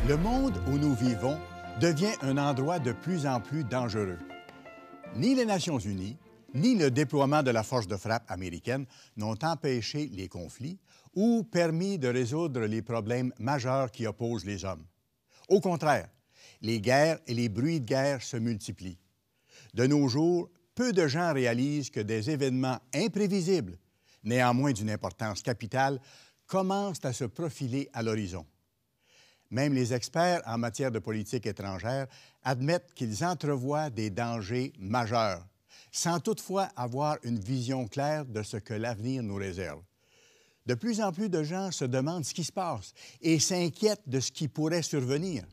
Le monde où nous vivons devient un endroit de plus en plus dangereux. Ni les Nations unies, ni le déploiement de la force de frappe américaine n'ont empêché les conflits ou permis de résoudre les problèmes majeurs qui opposent les hommes. Au contraire, les guerres et les bruits de guerre se multiplient. De nos jours, peu de gens réalisent que des événements imprévisibles, néanmoins d'une importance capitale, commencent à se profiler à l'horizon. Même les experts en matière de politique étrangère admettent qu'ils entrevoient des dangers majeurs, sans toutefois avoir une vision claire de ce que l'avenir nous réserve. De plus en plus de gens se demandent ce qui se passe et s'inquiètent de ce qui pourrait survenir.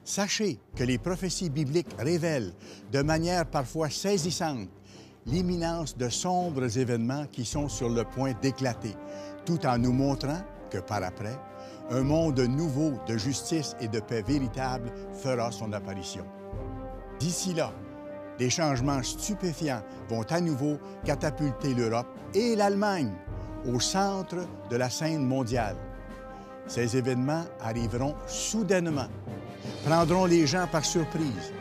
Sachez que les prophéties bibliques révèlent, de manière parfois saisissante, l'imminence de sombres événements qui sont sur le point d'éclater, tout en nous montrant que par après, un monde nouveau de justice et de paix véritable fera son apparition. D'ici là, des changements stupéfiants vont à nouveau catapulter l'Europe et l'Allemagne au centre de la scène mondiale. Ces événements arriveront soudainement, prendront les gens par surprise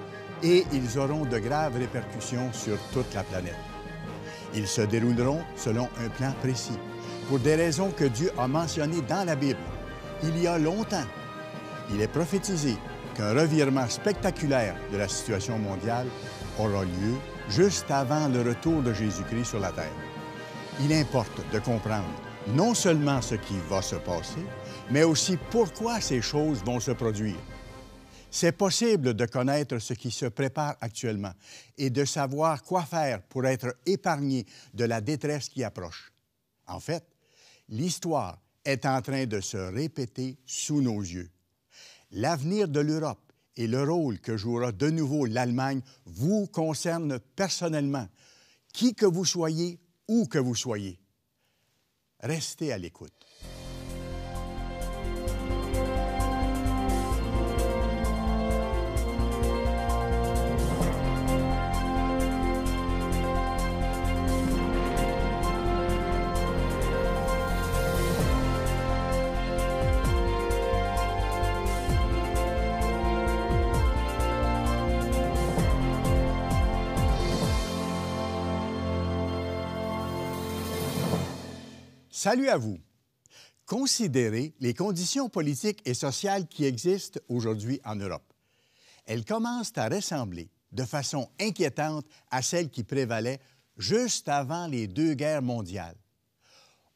et ils auront de graves répercussions sur toute la planète. Ils se dérouleront selon un plan précis, pour des raisons que Dieu a mentionnées dans la Bible. Il y a longtemps, il est prophétisé qu'un revirement spectaculaire de la situation mondiale aura lieu juste avant le retour de Jésus-Christ sur la terre. Il importe de comprendre non seulement ce qui va se passer, mais aussi pourquoi ces choses vont se produire. C'est possible de connaître ce qui se prépare actuellement et de savoir quoi faire pour être épargné de la détresse qui approche. En fait, l'histoire est en train de se répéter sous nos yeux. L'avenir de l'Europe et le rôle que jouera de nouveau l'Allemagne vous concernent personnellement, qui que vous soyez, où que vous soyez. Restez à l'écoute. Salut à vous! Considérez les conditions politiques et sociales qui existent aujourd'hui en Europe. Elles commencent à ressembler de façon inquiétante à celles qui prévalaient juste avant les deux guerres mondiales.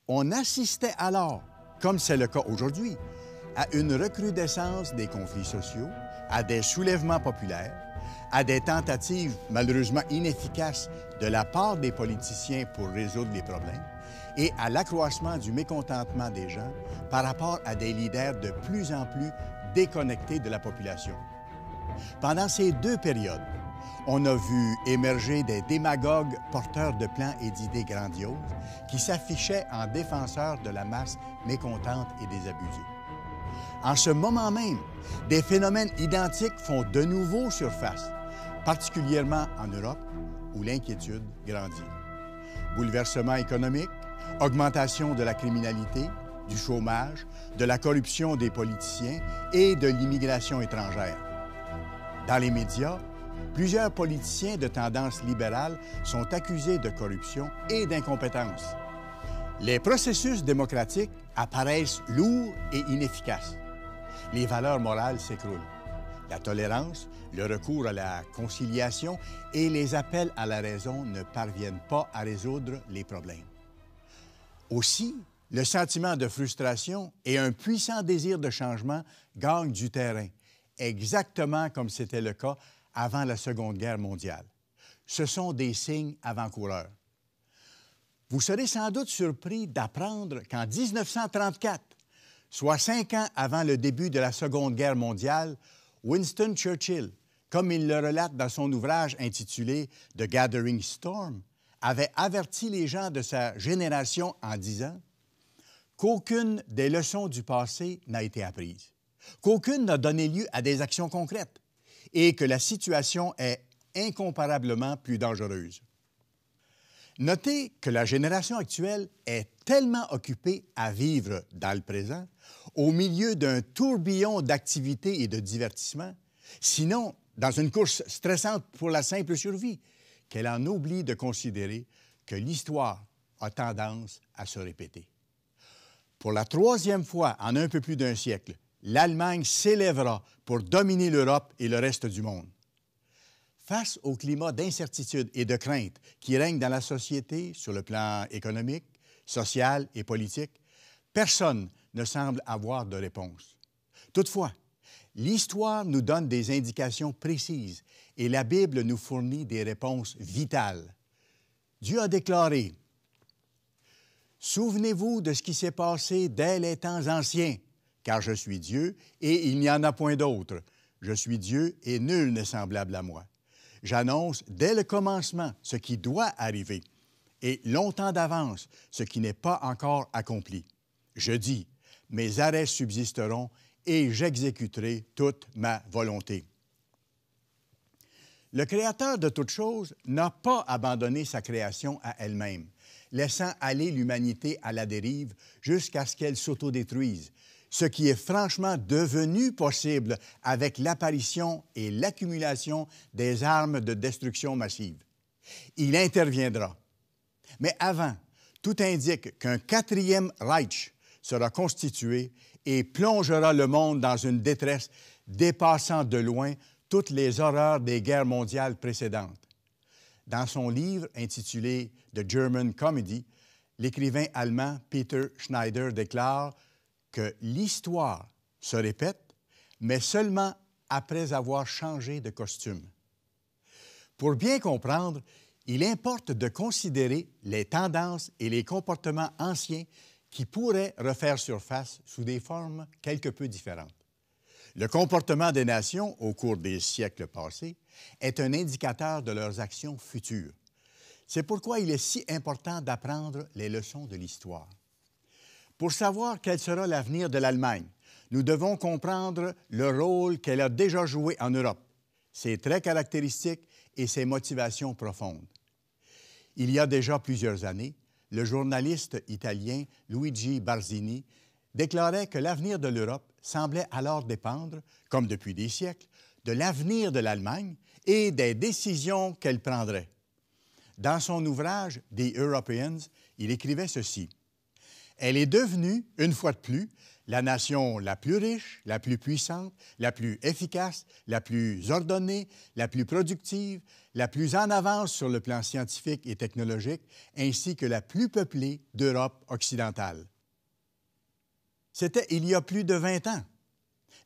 On assistait alors, comme c'est le cas aujourd'hui, à une recrudescence des conflits sociaux, à des soulèvements populaires, à des tentatives malheureusement inefficaces de la part des politiciens pour résoudre les problèmes, et à l'accroissement du mécontentement des gens par rapport à des leaders de plus en plus déconnectés de la population. Pendant ces deux périodes, on a vu émerger des démagogues porteurs de plans et d'idées grandioses qui s'affichaient en défenseurs de la masse mécontente et désabusée. En ce moment même, des phénomènes identiques font de nouveau surface, particulièrement en Europe, où l'inquiétude grandit. Bouleversements économiques, augmentation de la criminalité, du chômage, de la corruption des politiciens et de l'immigration étrangère. Dans les médias, plusieurs politiciens de tendance libérale sont accusés de corruption et d'incompétence. Les processus démocratiques apparaissent lourds et inefficaces. Les valeurs morales s'écroulent. La tolérance, le recours à la conciliation et les appels à la raison ne parviennent pas à résoudre les problèmes. Aussi, le sentiment de frustration et un puissant désir de changement gagnent du terrain, exactement comme c'était le cas avant la Seconde Guerre mondiale. Ce sont des signes avant-coureurs. Vous serez sans doute surpris d'apprendre qu'en 1934, soit 5 ans avant le début de la Seconde Guerre mondiale, Winston Churchill, comme il le relate dans son ouvrage intitulé « The Gathering Storm », avait averti les gens de sa génération en disant qu'aucune des leçons du passé n'a été apprise, qu'aucune n'a donné lieu à des actions concrètes et que la situation est incomparablement plus dangereuse. Notez que la génération actuelle est tellement occupée à vivre dans le présent, au milieu d'un tourbillon d'activités et de divertissements, sinon dans une course stressante pour la simple survie, qu'elle en oublie de considérer que l'histoire a tendance à se répéter. Pour la troisième fois en un peu plus d'un siècle, l'Allemagne s'élèvera pour dominer l'Europe et le reste du monde. Face au climat d'incertitude et de crainte qui règne dans la société sur le plan économique, social et politique, personne ne semble avoir de réponse. Toutefois, l'histoire nous donne des indications précises et la Bible nous fournit des réponses vitales. Dieu a déclaré « Souvenez-vous de ce qui s'est passé dès les temps anciens, car je suis Dieu et il n'y en a point d'autre. Je suis Dieu et nul n'est semblable à moi. J'annonce dès le commencement ce qui doit arriver et longtemps d'avance ce qui n'est pas encore accompli. Je dis, mes arrêts subsisteront et j'exécuterai toute ma volonté. » Le Créateur de toutes choses n'a pas abandonné sa création à elle-même, laissant aller l'humanité à la dérive jusqu'à ce qu'elle s'autodétruise, ce qui est franchement devenu possible avec l'apparition et l'accumulation des armes de destruction massive. Il interviendra. Mais avant, tout indique qu'un quatrième Reich sera constitué et plongera le monde dans une détresse dépassant de loin toutes les horreurs des guerres mondiales précédentes. Dans son livre intitulé « The German Comedy », l'écrivain allemand Peter Schneider déclare que l'histoire se répète, mais seulement après avoir changé de costume. Pour bien comprendre, il importe de considérer les tendances et les comportements anciens qui pourraient refaire surface sous des formes quelque peu différentes. Le comportement des nations au cours des siècles passés est un indicateur de leurs actions futures. C'est pourquoi il est si important d'apprendre les leçons de l'histoire. Pour savoir quel sera l'avenir de l'Allemagne, nous devons comprendre le rôle qu'elle a déjà joué en Europe, ses traits caractéristiques et ses motivations profondes. Il y a déjà plusieurs années, le journaliste italien Luigi Barzini déclarait que l'avenir de l'Europe semblait alors dépendre, comme depuis des siècles, de l'avenir de l'Allemagne et des décisions qu'elle prendrait. Dans son ouvrage « The Europeans », il écrivait ceci. « Elle est devenue, une fois de plus, la nation la plus riche, la plus puissante, la plus efficace, la plus ordonnée, la plus productive, la plus en avance sur le plan scientifique et technologique, ainsi que la plus peuplée d'Europe occidentale. » C'était il y a plus de 20 ans.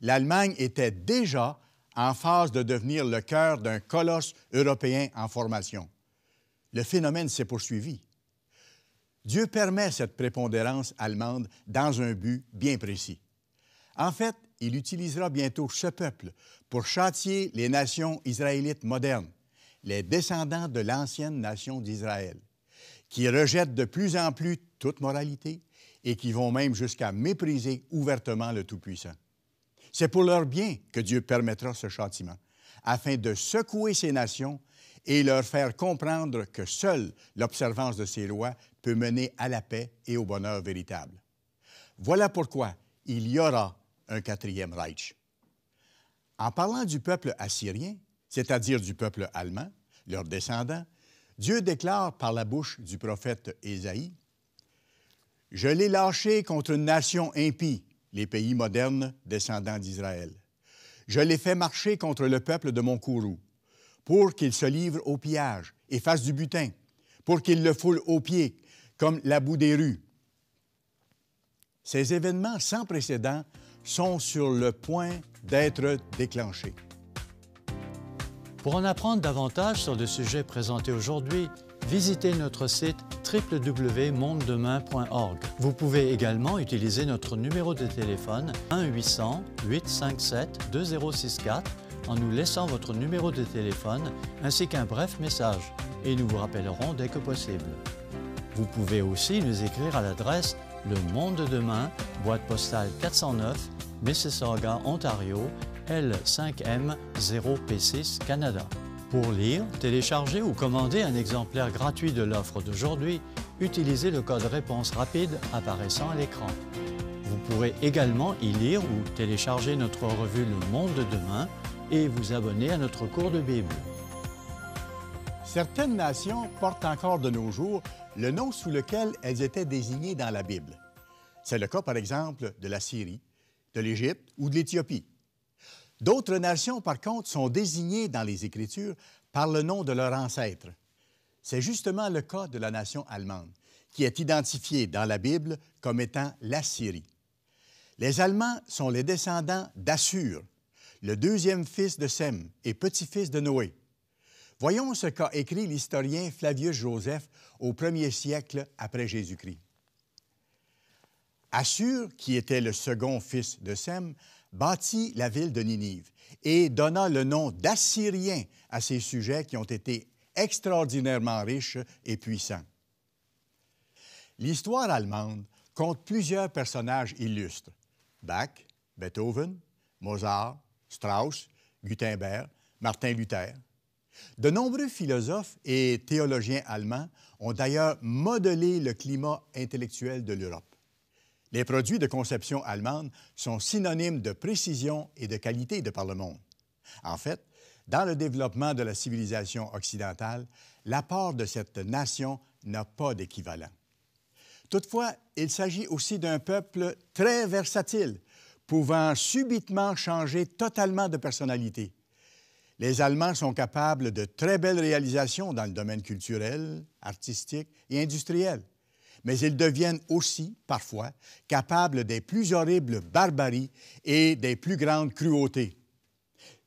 L'Allemagne était déjà en phase de devenir le cœur d'un colosse européen en formation. Le phénomène s'est poursuivi. Dieu permet cette prépondérance allemande dans un but bien précis. En fait, il utilisera bientôt ce peuple pour châtier les nations israélites modernes, les descendants de l'ancienne nation d'Israël, qui rejettent de plus en plus toute moralité et qui vont même jusqu'à mépriser ouvertement le Tout-Puissant. C'est pour leur bien que Dieu permettra ce châtiment, afin de secouer ces nations et leur faire comprendre que seule l'observance de ces lois peut mener à la paix et au bonheur véritable. Voilà pourquoi il y aura un quatrième Reich. En parlant du peuple assyrien, c'est-à-dire du peuple allemand, leurs descendants, Dieu déclare par la bouche du prophète Ésaïe, « Je l'ai lâché contre une nation impie, les pays modernes descendants d'Israël. Je l'ai fait marcher contre le peuple de mon courroux, pour qu'il se livre au pillage et fasse du butin, pour qu'il le foule aux pieds, comme la boue des rues. » Ces événements sans précédent sont sur le point d'être déclenchés. Pour en apprendre davantage sur le sujet présenté aujourd'hui, visitez notre site www.mondedemain.org. Vous pouvez également utiliser notre numéro de téléphone 1-800-857-2064 en nous laissant votre numéro de téléphone ainsi qu'un bref message et nous vous rappellerons dès que possible. Vous pouvez aussi nous écrire à l'adresse Le Monde de Demain, boîte postale 409, Mississauga, Ontario, L5M0P6, Canada. Pour lire, télécharger ou commander un exemplaire gratuit de l'offre d'aujourd'hui, utilisez le code réponse rapide apparaissant à l'écran. Vous pourrez également y lire ou télécharger notre revue Le Monde de demain et vous abonner à notre cours de Bible. Certaines nations portent encore de nos jours le nom sous lequel elles étaient désignées dans la Bible. C'est le cas, par exemple, de la Syrie, de l'Égypte ou de l'Éthiopie. D'autres nations, par contre, sont désignées dans les Écritures par le nom de leur ancêtre. C'est justement le cas de la nation allemande, qui est identifiée dans la Bible comme étant l'Assyrie. Les Allemands sont les descendants d'Assur, le deuxième fils de Sem et petit-fils de Noé. Voyons ce qu'a écrit l'historien Flavius Joseph au 1er siècle après Jésus-Christ. Assur, qui était le second fils de Sem, bâtit la ville de Ninive et donna le nom d'Assyriens à ses sujets qui ont été extraordinairement riches et puissants. L'histoire allemande compte plusieurs personnages illustres. Bach, Beethoven, Mozart, Strauss, Gutenberg, Martin Luther. De nombreux philosophes et théologiens allemands ont d'ailleurs modelé le climat intellectuel de l'Europe. Les produits de conception allemande sont synonymes de précision et de qualité de par le monde. En fait, dans le développement de la civilisation occidentale, l'apport de cette nation n'a pas d'équivalent. Toutefois, il s'agit aussi d'un peuple très versatile, pouvant subitement changer totalement de personnalité. Les Allemands sont capables de très belles réalisations dans le domaine culturel, artistique et industriel. Mais ils deviennent aussi, parfois, capables des plus horribles barbaries et des plus grandes cruautés.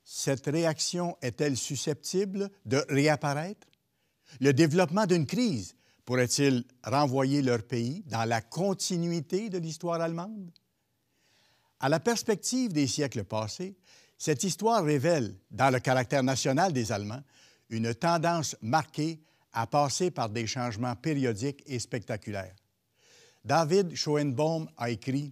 Cette réaction est-elle susceptible de réapparaître? Le développement d'une crise pourrait-il renvoyer leur pays dans la continuité de l'histoire allemande? À la perspective des siècles passés, cette histoire révèle, dans le caractère national des Allemands, une tendance marquée à passer par des changements périodiques et spectaculaires. David Schoenbaum a écrit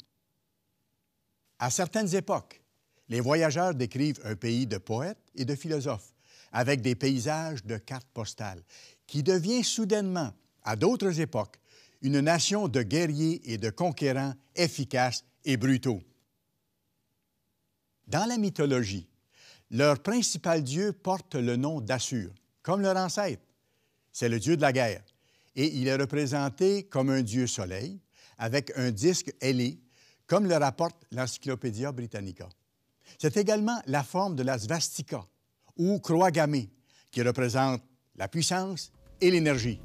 « À certaines époques, les voyageurs décrivent un pays de poètes et de philosophes, avec des paysages de cartes postales, qui devient soudainement, à d'autres époques, une nation de guerriers et de conquérants efficaces et brutaux. » Dans la mythologie, leur principal dieu porte le nom d'Assur, comme leur ancêtre. C'est le dieu de la guerre, et il est représenté comme un dieu soleil, avec un disque ailé, comme le rapporte l'Encyclopédia Britannica. C'est également la forme de la svastika, ou croix gammée, qui représente la puissance et l'énergie.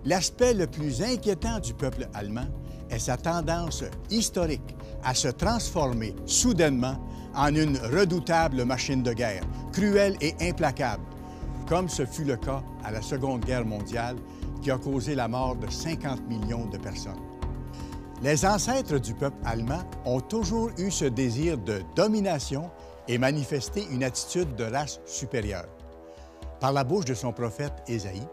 L'aspect le plus inquiétant du peuple allemand est sa tendance historique à se transformer soudainement en une redoutable machine de guerre, cruelle et implacable, comme ce fut le cas à la Seconde Guerre mondiale, qui a causé la mort de 50 millions de personnes. Les ancêtres du peuple allemand ont toujours eu ce désir de domination et manifesté une attitude de race supérieure. Par la bouche de son prophète Ésaïe,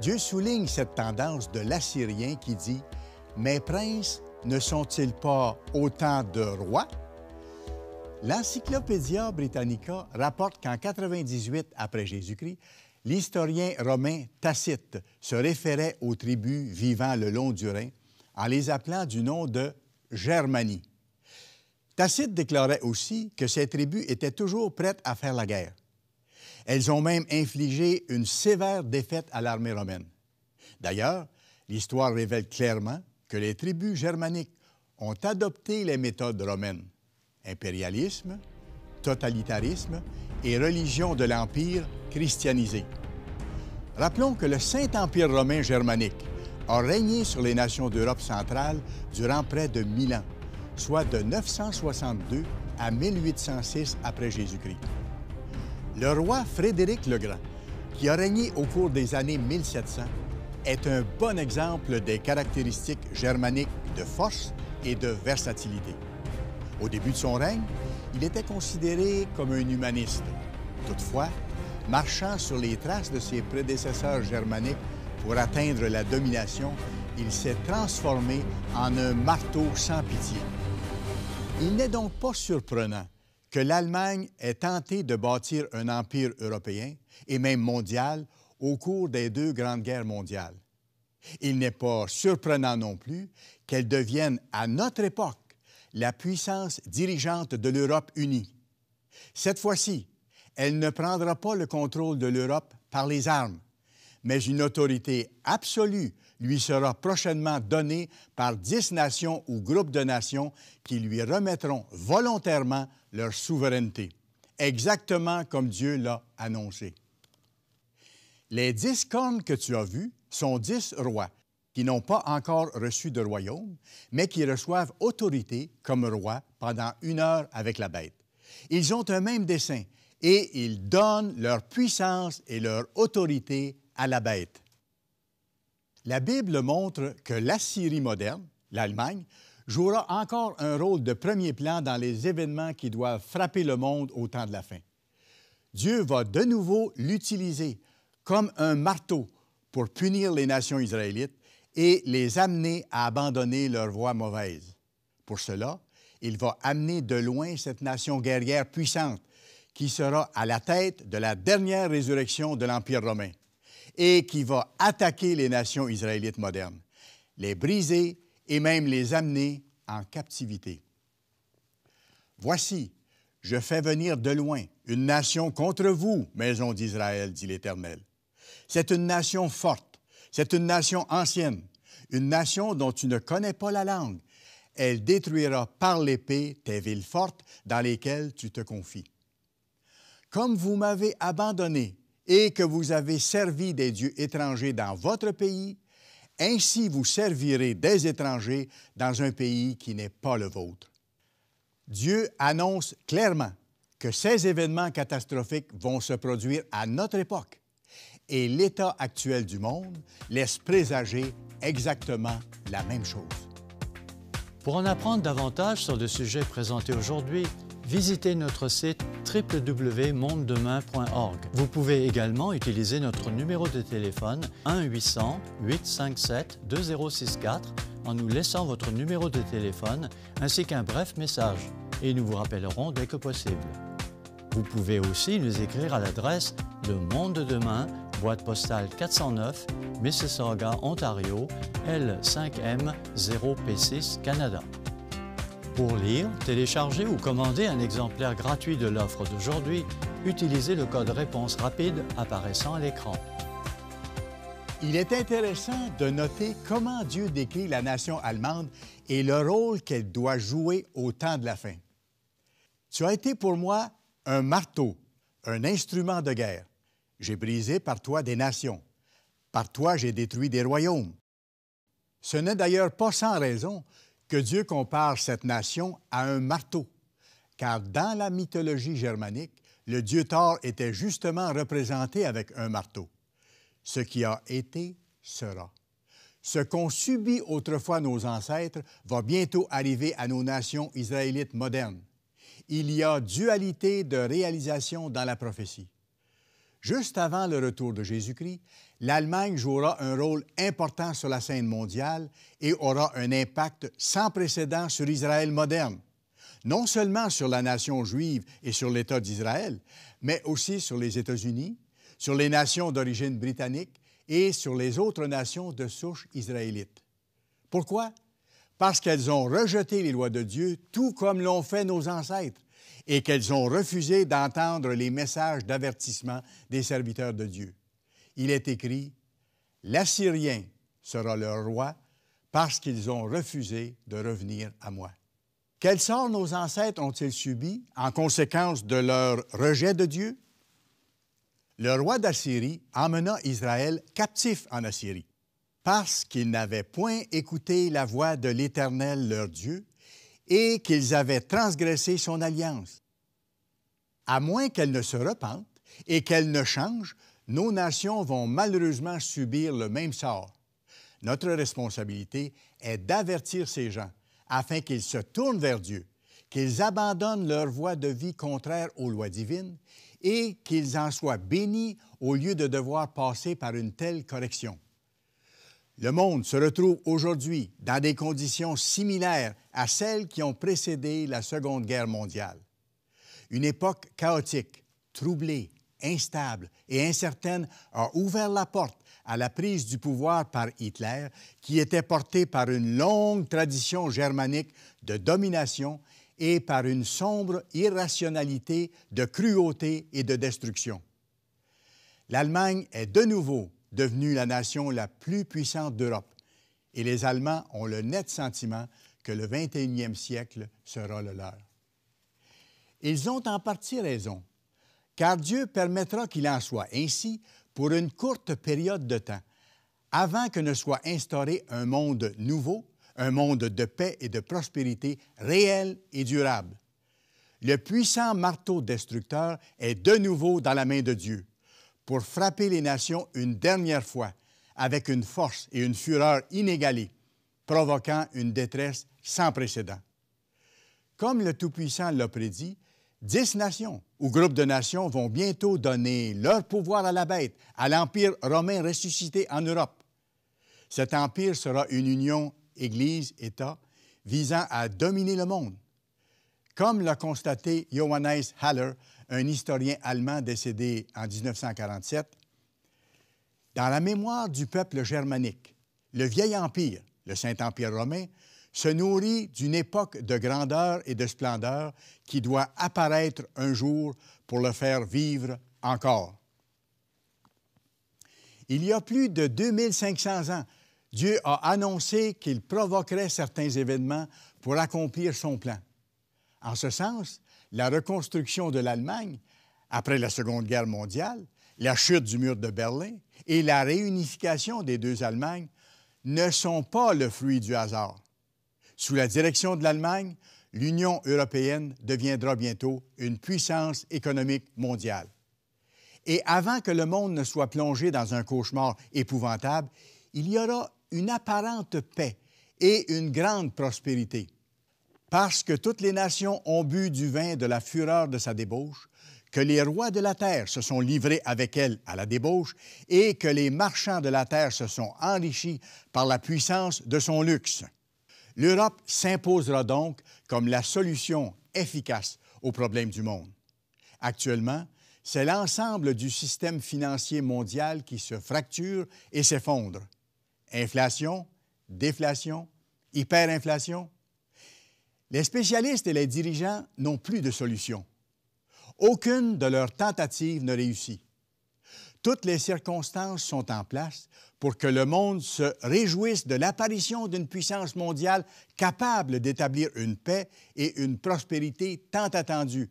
Dieu souligne cette tendance de l'Assyrien qui dit « Mes princes ne sont-ils pas autant de rois? » L'Encyclopédia Britannica rapporte qu'en 98 après Jésus-Christ, l'historien romain Tacite se référait aux tribus vivant le long du Rhin en les appelant du nom de Germanie. Tacite déclarait aussi que ces tribus étaient toujours prêtes à faire la guerre. Elles ont même infligé une sévère défaite à l'armée romaine. D'ailleurs, l'histoire révèle clairement que les tribus germaniques ont adopté les méthodes romaines: impérialisme, totalitarisme et religion de l'Empire christianisé. Rappelons que le Saint-Empire romain germanique a régné sur les nations d'Europe centrale durant près de 1000 ans, soit de 962 à 1806 après Jésus-Christ. Le roi Frédéric le Grand, qui a régné au cours des années 1700, est un bon exemple des caractéristiques germaniques de force et de versatilité. Au début de son règne, il était considéré comme un humaniste. Toutefois, marchant sur les traces de ses prédécesseurs germaniques pour atteindre la domination, il s'est transformé en un marteau sans pitié. Il n'est donc pas surprenant que l'Allemagne ait tenté de bâtir un empire européen et même mondial au cours des 2 grandes guerres mondiales. Il n'est pas surprenant non plus qu'elle devienne, à notre époque, la puissance dirigeante de l'Europe unie. Cette fois-ci, elle ne prendra pas le contrôle de l'Europe par les armes, mais une autorité absolue lui sera prochainement donnée par 10 nations ou groupes de nations qui lui remettront volontairement leur souveraineté, exactement comme Dieu l'a annoncé. Les 10 cornes que tu as vues sont 10 rois qui n'ont pas encore reçu de royaume, mais qui reçoivent autorité comme rois pendant 1 heure avec la bête. Ils ont un même dessein et ils donnent leur puissance et leur autorité à la bête. La Bible montre que l'Assyrie moderne, l'Allemagne, jouera encore un rôle de premier plan dans les événements qui doivent frapper le monde au temps de la fin. Dieu va de nouveau l'utiliser comme un marteau pour punir les nations israélites et les amener à abandonner leur voie mauvaise. Pour cela, il va amener de loin cette nation guerrière puissante qui sera à la tête de la dernière résurrection de l'Empire romain et qui va attaquer les nations israélites modernes, les briser et même les amener en captivité. Voici, je fais venir de loin une nation contre vous, maison d'Israël, dit l'Éternel. C'est une nation forte, c'est une nation ancienne, une nation dont tu ne connais pas la langue. Elle détruira par l'épée tes villes fortes dans lesquelles tu te confies. Comme vous m'avez abandonné et que vous avez servi des dieux étrangers dans votre pays, ainsi vous servirez des étrangers dans un pays qui n'est pas le vôtre. Dieu annonce clairement que ces événements catastrophiques vont se produire à notre époque et l'état actuel du monde laisse présager exactement la même chose. Pour en apprendre davantage sur le sujet présenté aujourd'hui, visitez notre site www.mondedemain.org. Vous pouvez également utiliser notre numéro de téléphone 1-800-857-2064 en nous laissant votre numéro de téléphone ainsi qu'un bref message et nous vous rappellerons dès que possible. Vous pouvez aussi nous écrire à l'adresse Le Monde de Demain, boîte postale 409, Mississauga, Ontario, L5M0P6, Canada. Pour lire, télécharger ou commander un exemplaire gratuit de l'offre d'aujourd'hui, utilisez le code réponse rapide apparaissant à l'écran. Il est intéressant de noter comment Dieu décrit la nation allemande et le rôle qu'elle doit jouer au temps de la fin. Tu as été pour moi un marteau, un instrument de guerre. J'ai brisé par toi des nations. Par toi, j'ai détruit des royaumes. Ce n'est d'ailleurs pas sans raison que Dieu compare cette nation à un marteau, car dans la mythologie germanique, le dieu Thor était justement représenté avec un marteau. Ce qui a été sera. Ce qu'ont subi autrefois nos ancêtres va bientôt arriver à nos nations israélites modernes. Il y a dualité de réalisation dans la prophétie. Juste avant le retour de Jésus-Christ, l'Allemagne jouera un rôle important sur la scène mondiale et aura un impact sans précédent sur Israël moderne, non seulement sur la nation juive et sur l'État d'Israël, mais aussi sur les États-Unis, sur les nations d'origine britannique et sur les autres nations de souche israélite. Pourquoi? Parce qu'elles ont rejeté les lois de Dieu, tout comme l'ont fait nos ancêtres, et qu'elles ont refusé d'entendre les messages d'avertissement des serviteurs de Dieu. Il est écrit, « L'Assyrien sera leur roi parce qu'ils ont refusé de revenir à moi. » Quel sort nos ancêtres ont-ils subi en conséquence de leur rejet de Dieu? Le roi d'Assyrie emmena Israël captif en Assyrie parce qu'ils n'avaient point écouté la voix de l'Éternel leur Dieu et qu'ils avaient transgressé son alliance. À moins qu'elles ne se repentent et qu'elles ne changent, nos nations vont malheureusement subir le même sort. Notre responsabilité est d'avertir ces gens afin qu'ils se tournent vers Dieu, qu'ils abandonnent leur voie de vie contraire aux lois divines et qu'ils en soient bénis au lieu de devoir passer par une telle correction. Le monde se retrouve aujourd'hui dans des conditions similaires à celles qui ont précédé la Seconde Guerre mondiale. Une époque chaotique, troublée, instable et incertaine a ouvert la porte à la prise du pouvoir par Hitler, qui était porté par une longue tradition germanique de domination et par une sombre irrationalité de cruauté et de destruction. L'Allemagne est de nouveau devenue la nation la plus puissante d'Europe et les Allemands ont le net sentiment que le 21e siècle sera le leur. Ils ont en partie raison, car Dieu permettra qu'il en soit ainsi pour une courte période de temps, avant que ne soit instauré un monde nouveau, un monde de paix et de prospérité réel et durable. Le puissant marteau destructeur est de nouveau dans la main de Dieu pour frapper les nations une dernière fois avec une force et une fureur inégalées, provoquant une détresse sans précédent. Comme le Tout-Puissant l'a prédit, 10 nations ou groupes de nations vont bientôt donner leur pouvoir à la bête, à l'Empire romain ressuscité en Europe. Cet empire sera une union Église-État visant à dominer le monde. Comme l'a constaté Johannes Haller, un historien allemand décédé en 1947, dans la mémoire du peuple germanique, le vieil empire, le Saint-Empire romain, se nourrit d'une époque de grandeur et de splendeur qui doit apparaître un jour pour le faire vivre encore. Il y a plus de 2500 ans, Dieu a annoncé qu'il provoquerait certains événements pour accomplir son plan. En ce sens, la reconstruction de l'Allemagne, après la Seconde Guerre mondiale, la chute du mur de Berlin et la réunification des deux Allemagnes ne sont pas le fruit du hasard. Sous la direction de l'Allemagne, l'Union européenne deviendra bientôt une puissance économique mondiale. Et avant que le monde ne soit plongé dans un cauchemar épouvantable, il y aura une apparente paix et une grande prospérité. Parce que toutes les nations ont bu du vin de la fureur de sa débauche, que les rois de la terre se sont livrés avec elle à la débauche et que les marchands de la terre se sont enrichis par la puissance de son luxe. L'Europe s'imposera donc comme la solution efficace aux problèmes du monde. Actuellement, c'est l'ensemble du système financier mondial qui se fracture et s'effondre. Inflation, déflation, hyperinflation. Les spécialistes et les dirigeants n'ont plus de solution. Aucune de leurs tentatives ne réussit. Toutes les circonstances sont en place pour que le monde se réjouisse de l'apparition d'une puissance mondiale capable d'établir une paix et une prospérité tant attendues,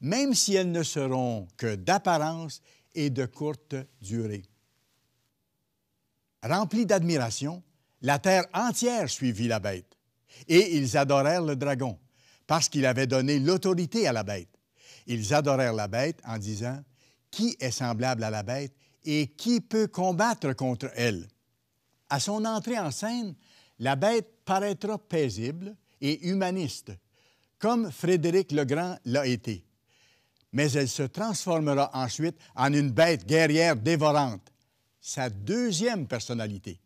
même si elles ne seront que d'apparence et de courte durée. Remplis d'admiration, la terre entière suivit la bête, et ils adorèrent le dragon, parce qu'il avait donné l'autorité à la bête. Ils adorèrent la bête en disant « Qui est semblable à la bête et qui peut combattre contre elle? » À son entrée en scène, la bête paraîtra paisible et humaniste, comme Frédéric le Grand l'a été. Mais elle se transformera ensuite en une bête guerrière dévorante, sa deuxième personnalité.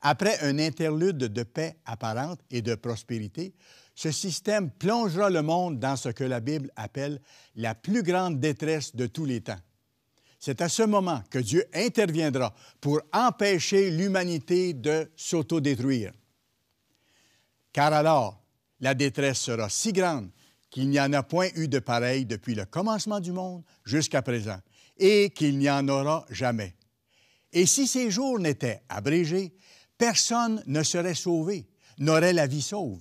Après un interlude de paix apparente et de prospérité, ce système plongera le monde dans ce que la Bible appelle la plus grande détresse de tous les temps. C'est à ce moment que Dieu interviendra pour empêcher l'humanité de s'autodétruire. Car alors, la détresse sera si grande qu'il n'y en a point eu de pareil depuis le commencement du monde jusqu'à présent, et qu'il n'y en aura jamais. Et si ces jours n'étaient abrégés, personne ne serait sauvé, n'aurait la vie sauve.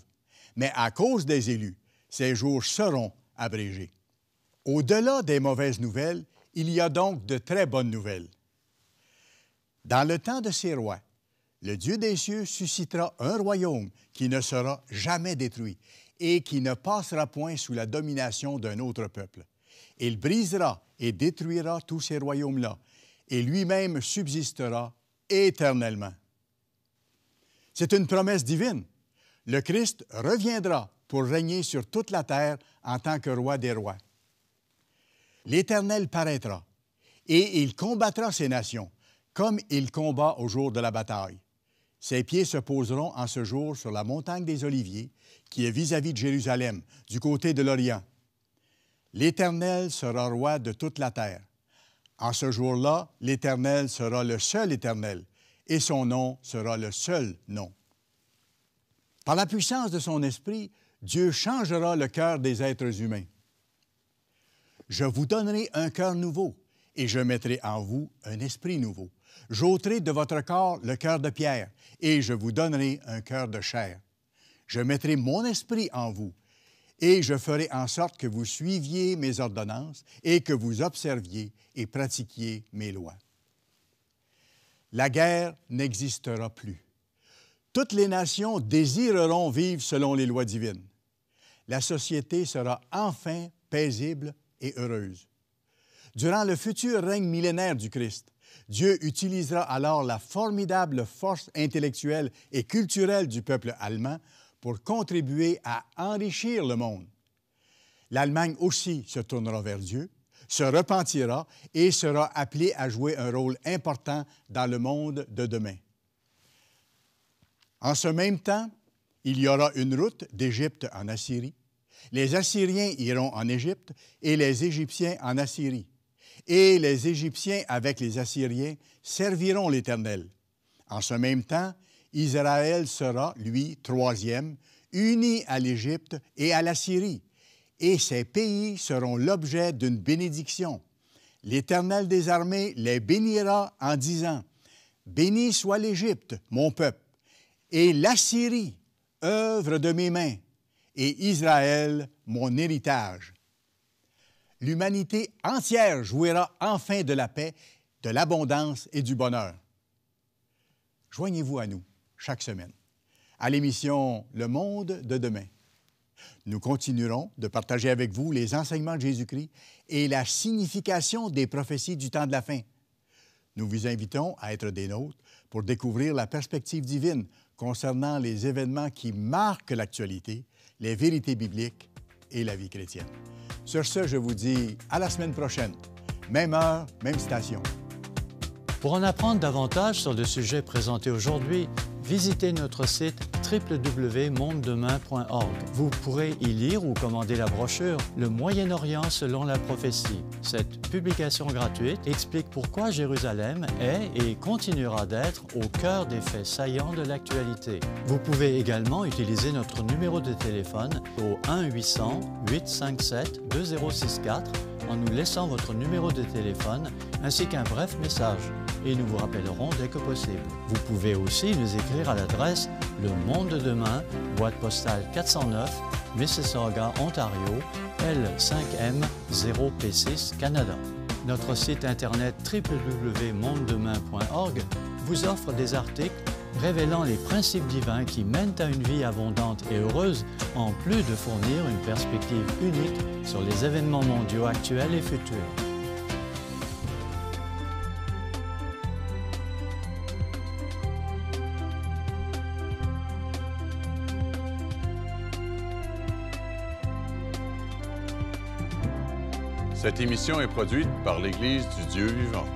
Mais à cause des élus, ces jours seront abrégés. Au-delà des mauvaises nouvelles, il y a donc de très bonnes nouvelles. Dans le temps de ces rois, le Dieu des cieux suscitera un royaume qui ne sera jamais détruit et qui ne passera point sous la domination d'un autre peuple. Il brisera et détruira tous ces royaumes-là, et lui-même subsistera éternellement. C'est une promesse divine. Le Christ reviendra pour régner sur toute la terre en tant que roi des rois. L'Éternel paraîtra, et il combattra ces nations, comme il combat au jour de la bataille. Ses pieds se poseront en ce jour sur la montagne des Oliviers, qui est vis-à-vis de Jérusalem, du côté de l'Orient. L'Éternel sera roi de toute la terre. En ce jour-là, l'Éternel sera le seul Éternel, et son nom sera le seul nom. Par la puissance de son esprit, Dieu changera le cœur des êtres humains. Je vous donnerai un cœur nouveau, et je mettrai en vous un esprit nouveau. J'ôterai de votre corps le cœur de pierre, et je vous donnerai un cœur de chair. Je mettrai mon esprit en vous, et je ferai en sorte que vous suiviez mes ordonnances et que vous observiez et pratiquiez mes lois. La guerre n'existera plus. Toutes les nations désireront vivre selon les lois divines. La société sera enfin paisible et heureuse. Durant le futur règne millénaire du Christ, Dieu utilisera alors la formidable force intellectuelle et culturelle du peuple allemand pour contribuer à enrichir le monde. L'Allemagne aussi se tournera vers Dieu, se repentira et sera appelée à jouer un rôle important dans le monde de demain. En ce même temps, il y aura une route d'Égypte en Assyrie. Les Assyriens iront en Égypte et les Égyptiens en Assyrie. Et les Égyptiens avec les Assyriens serviront l'Éternel. En ce même temps, Israël sera, lui, troisième, uni à l'Égypte et à l'Assyrie, et ces pays seront l'objet d'une bénédiction. L'Éternel des armées les bénira en disant, « Béni soit l'Égypte, mon peuple, et l'Assyrie, œuvre de mes mains, et Israël, mon héritage. » L'humanité entière jouira enfin de la paix, de l'abondance et du bonheur. Joignez-vous à nous chaque semaine à l'émission Le Monde de demain. Nous continuerons de partager avec vous les enseignements de Jésus-Christ et la signification des prophéties du temps de la fin. Nous vous invitons à être des nôtres pour découvrir la perspective divine concernant les événements qui marquent l'actualité, les vérités bibliques et la vie chrétienne. Sur ce, je vous dis à la semaine prochaine. Même heure, même station. Pour en apprendre davantage sur le sujet présenté aujourd'hui, visitez notre site www.mondedemain.org. Vous pourrez y lire ou commander la brochure « Le Moyen-Orient selon la prophétie ». Cette publication gratuite explique pourquoi Jérusalem est et continuera d'être au cœur des faits saillants de l'actualité. Vous pouvez également utiliser notre numéro de téléphone au 1-800-857-2064 en nous laissant votre numéro de téléphone ainsi qu'un bref message et nous vous rappellerons dès que possible. Vous pouvez aussi nous écrire à l'adresse Le Monde de Demain, boîte postale 409, Mississauga, Ontario, L5M0P6, Canada. Notre site internet www.mondedemain.org vous offre des articles révélant les principes divins qui mènent à une vie abondante et heureuse, en plus de fournir une perspective unique sur les événements mondiaux actuels et futurs. Cette émission est produite par l'Église du Dieu vivant.